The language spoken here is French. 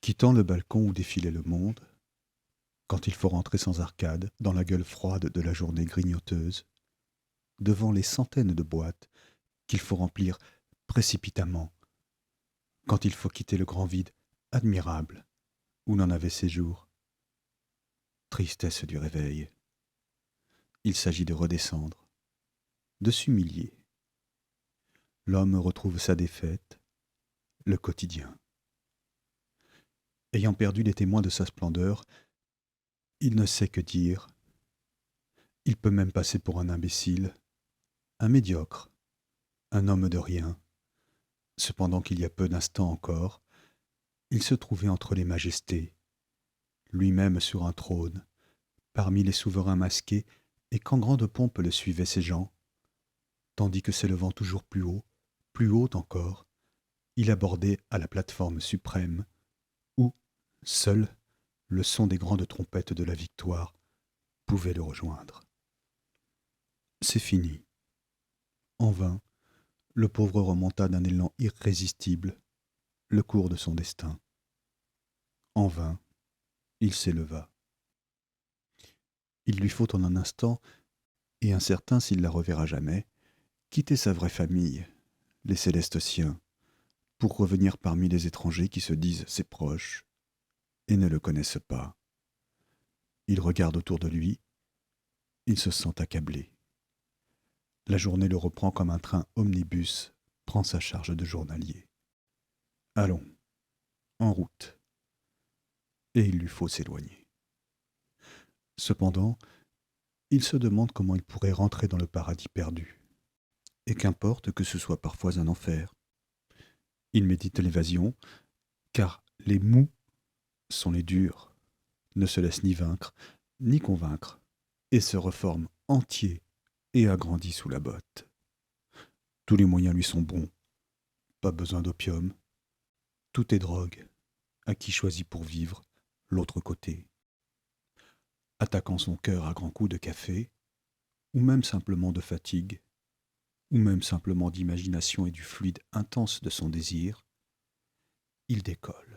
Quittant le balcon où défilait le monde, quand il faut rentrer sans arcade dans la gueule froide de la journée grignoteuse, devant les centaines de boîtes qu'il faut remplir précipitamment, quand il faut quitter le grand vide admirable où l'on avait séjour. Tristesse du réveil. Il s'agit de redescendre, de s'humilier. L'homme retrouve sa défaite, le quotidien. Ayant perdu les témoins de sa splendeur, il ne sait que dire. Il peut même passer pour un imbécile, un médiocre, un homme de rien. Cependant qu'il y a peu d'instants encore, il se trouvait entre les majestés, lui-même sur un trône, parmi les souverains masqués, et qu'en grande pompe le suivaient ses gens, tandis que s'élevant toujours plus haut encore, il abordait à la plate-forme suprême, où, seul, le son des grandes trompettes de la victoire pouvait le rejoindre. C'est fini. En vain, le pauvre remonta d'un élan irrésistible le cours de son destin. En vain, il s'éleva. Il lui faut en un instant, et incertain s'il la reverra jamais, quitter sa vraie famille, les célestes siens, pour revenir parmi les étrangers qui se disent ses proches et ne le connaissent pas. Il regarde autour de lui, il se sent accablé. La journée le reprend comme un train omnibus prend sa charge de journalier. Allons, en route. Et il lui faut s'éloigner. Cependant, il se demande comment il pourrait rentrer dans le paradis perdu. Et qu'importe que ce soit parfois un enfer. Il médite l'évasion, car les mous sont les durs, ne se laissent ni vaincre, ni convaincre, et se reforment entiers et agrandis sous la botte. Tous les moyens lui sont bons, pas besoin d'opium. Tout est drogue, à qui choisit pour vivre l'autre côté. Attaquant son cœur à grands coups de café, ou même simplement de fatigue, ou même simplement d'imagination et du fluide intense de son désir, il décolle.